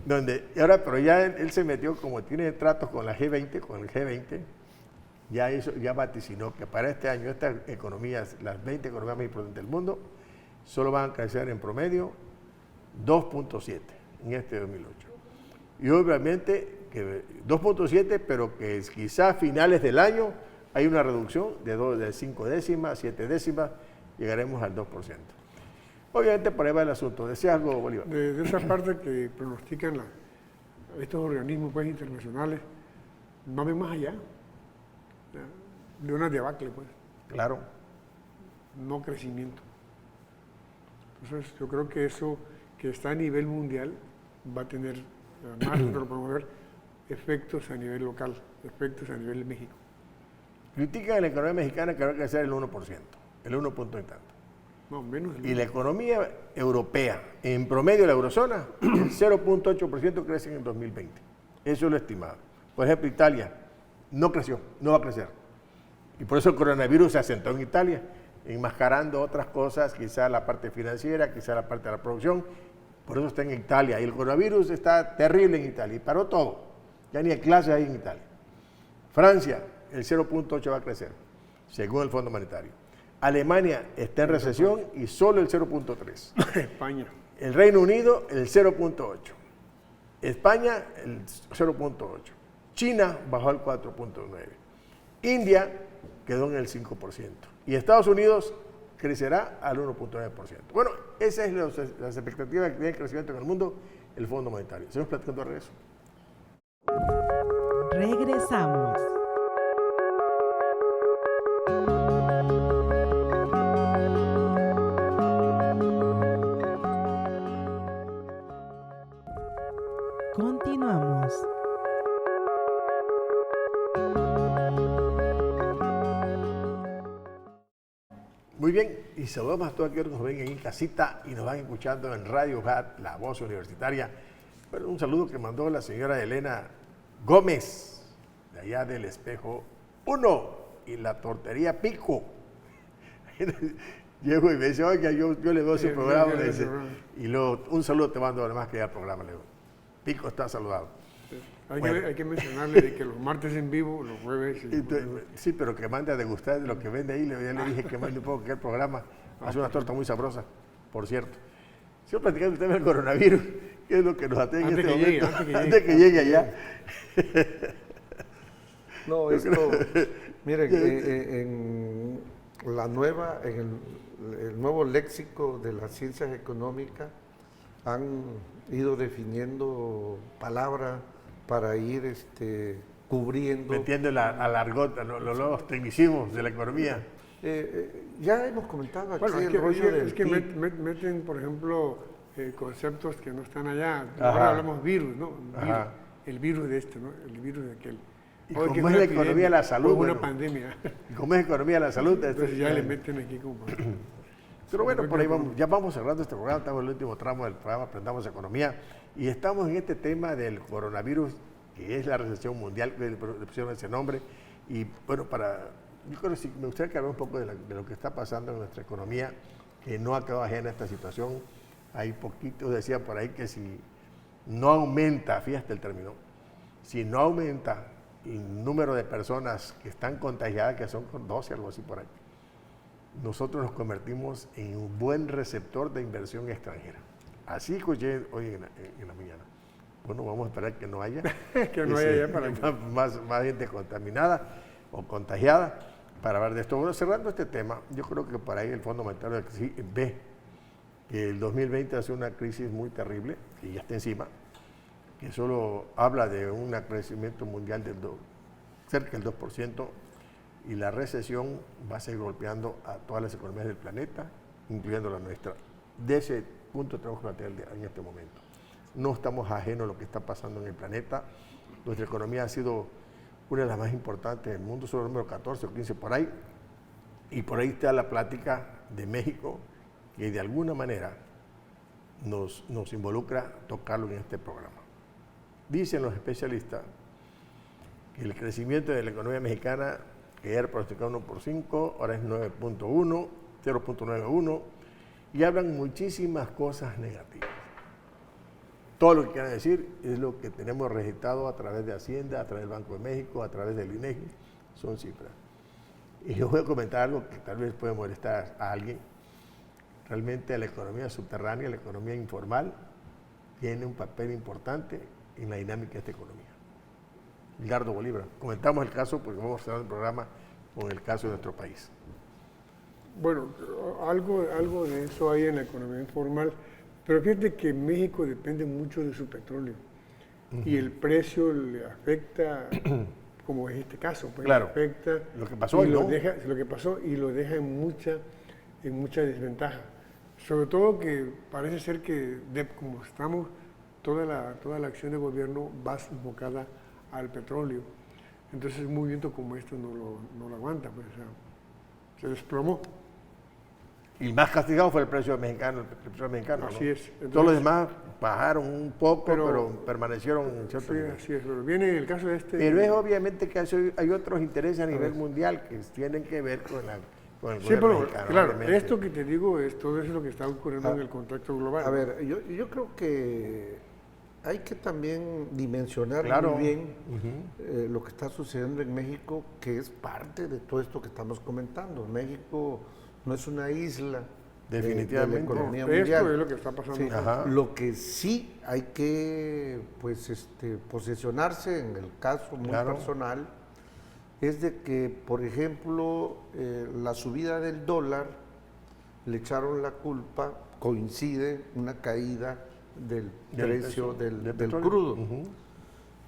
pero ya él se metió, como tiene tratos con la G20, con el G20, ya vaticinó que para este año estas economías, las 20 economías más importantes del mundo, solo van a crecer en promedio 2.7 en este 2008. Y obviamente que 2.7, pero que quizás a finales del año hay una reducción de 5 décimas, 7 décimas, llegaremos al 2%. Obviamente por ahí va el asunto. ¿Decía algo, Bolívar? De esa parte que pronostican estos organismos pues, internacionales, no ven más allá de una debacle, pues. Claro. No crecimiento. Entonces yo creo que eso que está a nivel mundial va a tener, además de lo podemos ver, efectos a nivel local, efectos a nivel de México. Critican a la economía mexicana que va a crecer el 1%, el 1 punto y tanto. No, menos. Y la economía europea, en promedio la eurozona, el 0.8% crece en el 2020. Eso es lo estimado. Por ejemplo, Italia no creció, no va a crecer. Y por eso el coronavirus se asentó en Italia, enmascarando otras cosas, quizá la parte financiera, quizá la parte de la producción. Por eso está en Italia. Y el coronavirus está terrible en Italia y paró todo. Ya ni hay clases ahí en Italia. Francia, el 0.8 va a crecer, según el Fondo Monetario. Alemania está en recesión y solo el 0.3. España. El Reino Unido, el 0.8. España, el 0.8. China bajó al 4.9. India quedó en el 5%. Y Estados Unidos crecerá al 1.9%. Bueno, esas son las expectativas que tiene crecimiento en el mundo, el Fondo Monetario. Seguimos platicando de regreso. Regresamos. Continuamos. Muy bien, y saludamos a todos aquellos que nos ven en casita y nos van escuchando en Radio GAT, la voz universitaria. Bueno, un saludo que mandó la señora Elena Gómez, de allá del Espejo 1 y la tortería Pico. Llego y me dice, oiga, yo le veo su programa, le dice, y luego un saludo te mando además que ya el programa, le digo, Pico está saludado. Hay que mencionarle de que los martes en vivo, los jueves... Sí, pero que mande a degustar de lo que vende ahí. Ya le dije que mande un poco que el programa hace una torta muy sabrosa, por cierto. Sigo platicando el tema del coronavirus, que es lo que nos atiene en este momento. Antes que llegue allá. No, esto, miren, en el nuevo léxico de las ciencias económicas han ido definiendo palabras para ir cubriendo. Metiendo al argot, los nuevos tecnicismos de la economía. Ya hemos comentado aquí Bueno, el rollo del es que PIB. meten, por ejemplo, conceptos que no están allá. Ajá. Ahora hablamos virus, ¿no? Ajá. El virus de este, ¿no? El virus de aquel. Y Ahora, como que es una la epidemia, economía de la salud, o una bueno. pandemia. Y como es economía de la salud, Entonces ya le meten aquí como... Pero bueno, por ahí vamos, ya vamos cerrando este programa, estamos en el último tramo del programa Aprendamos Economía y estamos en este tema del coronavirus, que es la recesión mundial, que le pusieron ese nombre. Y bueno, yo creo que sí, me gustaría que hablemos un poco de lo que está pasando en nuestra economía, que no ha quedado ajena a esta situación. Hay poquitos, decía por ahí, que si no aumenta, fíjate el término, si no aumenta el número de personas que están contagiadas, que son con 12, algo así por ahí, nosotros nos convertimos en un buen receptor de inversión extranjera. Así escuché hoy en la mañana. Bueno, vamos a esperar que no haya, que no haya ya para más gente contaminada o contagiada para hablar de esto. Bueno, cerrando este tema, yo creo que por ahí el Fondo Monetario sí ve que el 2020 ha sido una crisis muy terrible, y ya está encima, que solo habla de un crecimiento mundial cerca del 2%, y la recesión va a seguir golpeando a todas las economías del planeta, incluyendo la nuestra. De ese punto tenemos que partir en este momento. No estamos ajenos a lo que está pasando en el planeta. Nuestra economía ha sido una de las más importantes del mundo, solo el número 14 o 15 por ahí. Y por ahí está la plática de México, que de alguna manera nos involucra tocarlo en este programa. Dicen los especialistas que el crecimiento de la economía mexicana, que era pronosticado 1 por 5, ahora es 9.1, 0.91, y hablan muchísimas cosas negativas. Todo lo que quieran decir es lo que tenemos registrado a través de Hacienda, a través del Banco de México, a través del INEGI, son cifras. Y yo voy a comentar algo que tal vez puede molestar a alguien. Realmente la economía subterránea, la economía informal, tiene un papel importante en la dinámica de esta economía. Edgardo Bolívar, comentamos el caso porque vamos a cerrar el programa con el caso de nuestro país. Bueno, algo de eso hay en la economía informal, pero fíjate que México depende mucho de su petróleo y el precio le afecta, como es este caso, pues claro, le afecta lo que pasó y hoy, lo ¿no? deja en mucha desventaja. Sobre todo que parece ser que como estamos, toda la acción de gobierno va enfocada al petróleo. Entonces un movimiento como este no lo aguanta, pues, o sea, se desplomó. Y el más castigado fue el precio mexicano, el petróleo mexicano. Así ¿no? es. Entonces, todos los demás bajaron un poco, pero pero permanecieron en cierto Sí, nivel. así es, pero viene el caso de este... Pero es obviamente que hay otros intereses a nivel mundial que tienen que ver con el Sí, gobierno pero mexicano. claro, obviamente. esto que te digo es todo eso lo que está ocurriendo en el contexto global. A ver, yo creo que hay que también dimensionar Claro. muy bien lo que está sucediendo en México, que es parte de todo esto que estamos comentando. México no es una isla Definitivamente. de la economía Esto mundial. es lo que está pasando. Sí, Ajá. lo que sí hay que posicionarse en el caso muy Claro. personal es de que, por ejemplo, la subida del dólar le echaron la culpa, coincide una caída del precio del petróleo. crudo. Ujú.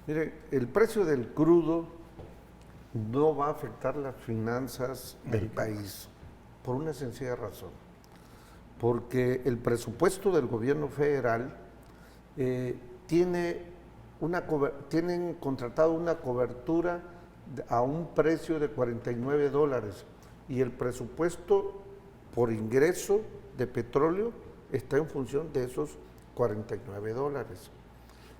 Mire, el precio del crudo no va a afectar las finanzas del país por una sencilla razón. Porque el presupuesto del gobierno federal tienen contratado una cobertura a un precio de $49 y el presupuesto por ingreso de petróleo está en función de esos $49.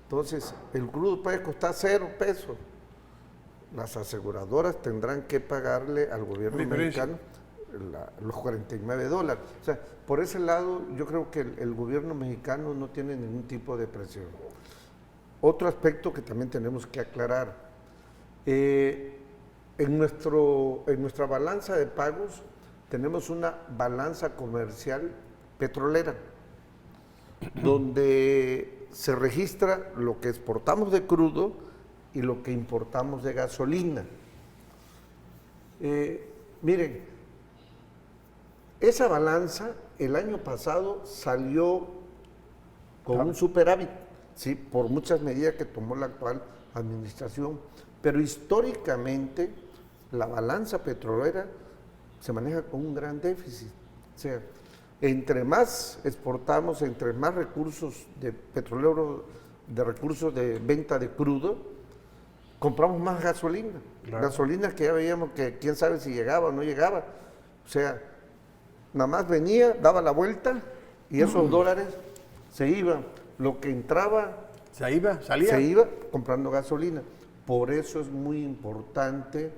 Entonces, el crudo puede costar $0. Las aseguradoras tendrán que pagarle al gobierno Diferencia. mexicano los $49. O sea, por ese lado, yo creo que el gobierno mexicano no tiene ningún tipo de presión. Otro aspecto que también tenemos que aclarar, en nuestra balanza de pagos tenemos una balanza comercial petrolera, donde se registra lo que exportamos de crudo y lo que importamos de gasolina. Miren, esa balanza el año pasado salió con un superávit, ¿sí? Por muchas medidas que tomó la actual administración, pero históricamente la balanza petrolera se maneja con un gran déficit. O sea, entre más exportamos, entre más recursos de petróleo, de recursos de venta de crudo, compramos más gasolina. Claro. Gasolina que ya veíamos que quién sabe si llegaba o no llegaba. O sea, nada más venía, daba la vuelta y esos dólares se iban. Lo que entraba ¿Se iba? ¿Salía? se iba comprando gasolina. Por eso es muy importante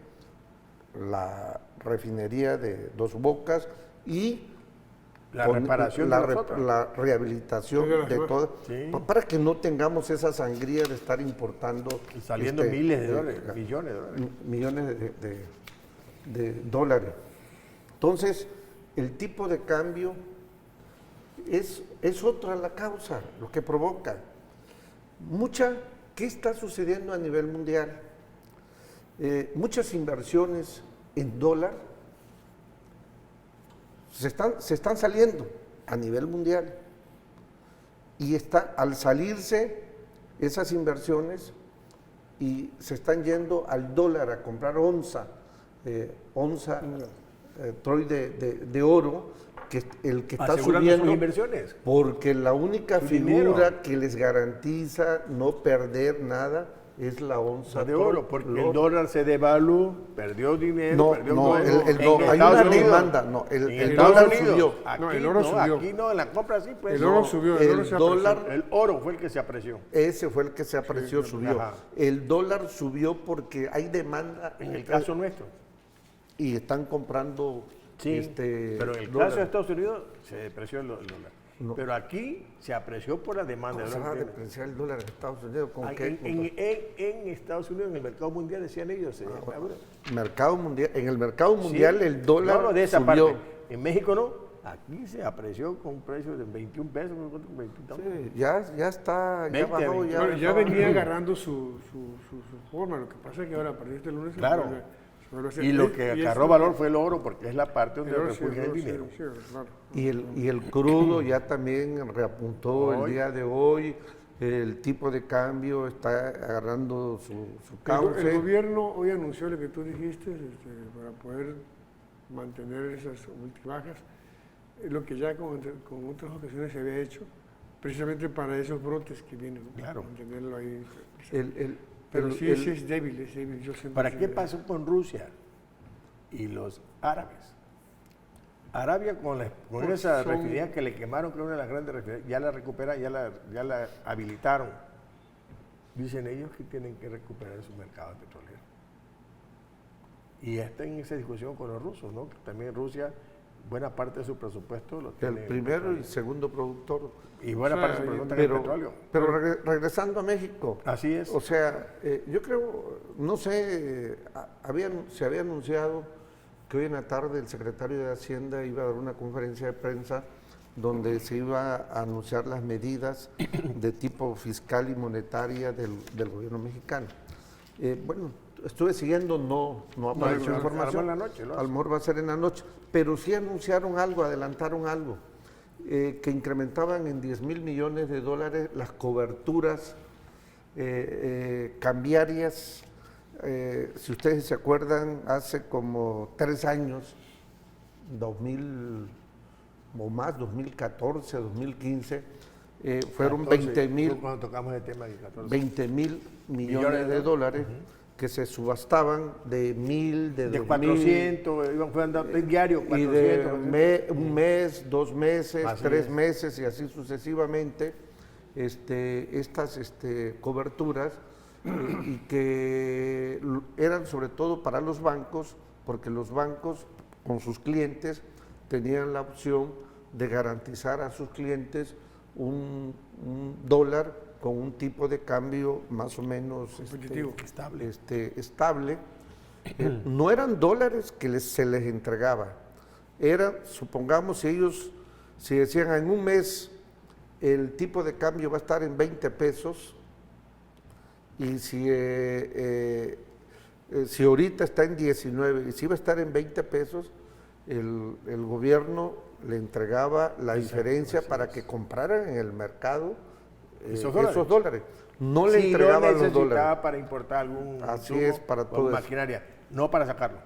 la refinería de Dos Bocas y La reparación de nosotros. la rehabilitación de todo, Sí. para que no tengamos esa sangría de estar importando Y saliendo miles de dólares, millones de dólares. millones de dólares. Entonces, el tipo de cambio es otra la causa, lo que provoca. ¿Qué está sucediendo a nivel mundial? Muchas inversiones en dólar se están saliendo a nivel mundial. Y al salirse esas inversiones y se están yendo al dólar a comprar troy de oro, que el que está Asegurando subiendo, sus inversiones. porque la única Su figura dinero. que les garantiza no perder nada es la onza De oro, porque el dólar se devaluó, perdió dinero, No, perdió no, poder. hay En una Estados Unidos. demanda, no, el En dólar Estados Unidos. subió. Aquí No, el oro subió. Aquí no, en la compra sí, pues. El oro no. subió, el el oro se apreció. dólar- El oro fue el que se apreció. Ese fue el que se apreció, subió. ajá. El dólar subió porque hay demanda En el caso nuestro. y están comprando Sí, pero en el dólar. caso de Estados Unidos se depreció el dólar. No. Pero aquí se apreció por la demanda. ¿Cómo se va a depreciar el dólar en Estados Unidos? ¿Con qué? En Estados Unidos, en el mercado mundial, decían ellos. Mercado mundial, en el mercado mundial Sí. el dólar No, de esa subió. parte. En México no. Aquí se apreció con un precio de 21 pesos. ¿No? 21 Sí, ya está, ya 20, bajó. 20. Bueno, ya estaba- venía agarrando su forma. Lo que pasa es que ahora a partir de este lunes se Claro. vuelve a hacer. Y lo que y agarró eso- valor fue el oro, porque es la parte donde el oro sí, refugia el sí, dinero. sí, claro. Y el crudo ya también reapuntó el Hoy. día de hoy. El tipo de cambio está agarrando su El cauce. gobierno hoy anunció lo que tú dijiste, para poder mantener esas multibajas, lo que ya con otras ocasiones se había hecho, precisamente para esos brotes que vienen, ¿no? Claro. Mantenerlo ahí. el- Pero sí, el- sí es débil, es débil. Yo siento ¿Para que- qué pasó con Rusia y los árabes? Arabia con Pues esa son- refinería que le quemaron, que era una de las grandes refinerías, ya la recuperaron, ya la habilitaron. Dicen ellos que tienen que recuperar su mercado petrolero. Y está en esa discusión con los rusos, ¿no? Que también Rusia, buena parte de su presupuesto lo tiene. el en primero y petróleo. segundo productor. Y buena O sea, parte de su presupuesto está en el Pero, petróleo. regresando a México, Así es. o sea, yo creo, no sé, se había anunciado que hoy en la tarde el secretario de Hacienda iba a dar una conferencia de prensa donde se iba a anunciar las medidas de tipo fiscal y monetaria del gobierno mexicano. Bueno, estuve siguiendo, no apareció no, información. a lo mejor en la noche lo A hace. lo mejor va a ser en la noche, pero sí anunciaron algo, adelantaron algo, que incrementaban en 10,000 millones de dólares las coberturas cambiarias. Si ustedes se acuerdan, hace como 3 años, 2000 o más, 2014, 2015, fueron 20,000 Cuando tocamos el tema de 14. 20,000 millones Millones de de dólares que se subastaban de 1,000, de de 2,000, 400, fue andando diario, y de 400. un mes, 2 meses, Así 3 es. meses y así sucesivamente, estas coberturas y que eran sobre todo para los bancos, porque los bancos con sus clientes tenían la opción de garantizar a sus clientes un dólar con un tipo de cambio más o menos Competitivo. estable. No eran dólares que se les entregaba, eran, supongamos, si decían en un mes el tipo de cambio va a estar en 20 pesos y si si ahorita está en 19 y si iba a estar en 20 pesos, el gobierno le entregaba la diferencia para que compraran en el mercado esos dólares. No le Si entregaban lo los dólares. necesitaba para importar algún Así insumo es, para o todo eso. maquinaria, no para sacarlo.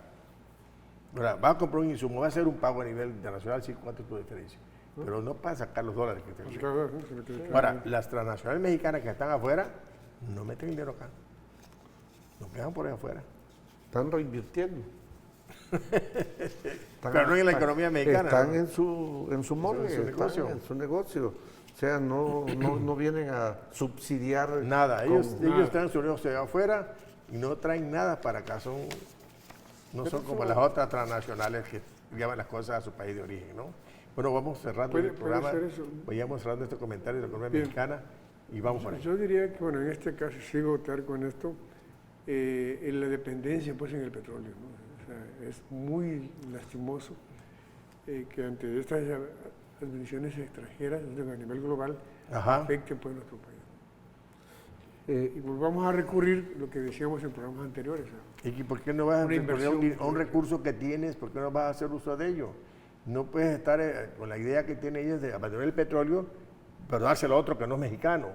Ahora, va a comprar un insumo, va a hacer un pago a nivel internacional, sí, ¿cuánto es tu diferencia? Pero no para sacar los dólares que te Pues, envían. claro, ¿no? Se lo que- Ahora, las transnacionales mexicanas que están afuera, no meten dinero acá. Nos quedan por ahí afuera. Están reinvirtiendo. Pero no en la economía mexicana, Están ¿no? en su molde, en su están negocio. en su negocio. O sea, no vienen a subsidiar. Nada, con- ellos traen su negocio de afuera y no traen nada para acá. No son como las otras transnacionales que llevan las cosas a su país de origen, ¿no? Bueno, vamos cerrando Puede- el programa. puede ser eso. Vayamos cerrando este comentario de la economía Bien. mexicana y vamos para allá. Yo diría que, bueno, en este caso, sigo votar con esto, en la dependencia pues en el petróleo, ¿no? O sea, es muy lastimoso que ante estas advenciones extranjeras, a nivel global, Ajá. afecten pues nuestro país. Y pues vamos a recurrir lo que decíamos en programas anteriores. ¿Y por qué no vas a Una recurrir a inversión. un recurso que tienes? ¿Por qué no vas a hacer uso de ello? No puedes estar con la idea que tienen ellos de abandonar el petróleo, pero dárselo a otro que no es mexicano,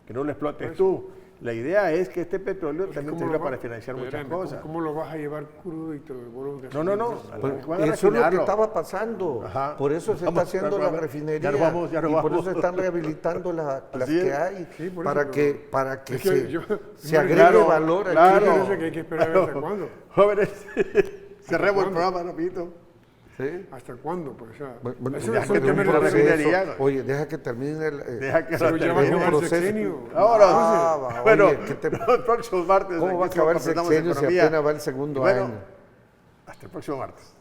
que no lo explotes Pues, tú. La idea es que este petróleo Pues, también ¿cómo sirva lo para va- financiar muchas espérame, cosas. ¿Cómo lo vas a llevar crudo y te lo devuelvo No, no. Pues, Van a eso es lo que refinarlo. estaba pasando. Ajá. Por eso se Vamos, está haciendo ya la nos refinería. vamos, ya nos y por vamos. eso están rehabilitando las Así que es. hay. Sí, por para, eso, que, pero- para que es que se, yo- se agregue Claro, valor aquí. claro. Yo pienso que hay que esperar hasta cuándo. Jóvenes, cerremos el cuándo? programa rapidito. ¿Sí? ¿Hasta cuándo? Pues, o sea, Bueno, eso ya son que temas termine la de- refinería. Oye, deja que termine el. Deja que Pero ya va a un acabar el proceso. sexenio. Ahora, va, bueno, oye, ¿qué te- los próximos martes. ¿Cómo va a aquí acabar el completamos sexenio si economía. apenas va el segundo Y bueno, año? hasta el próximo martes.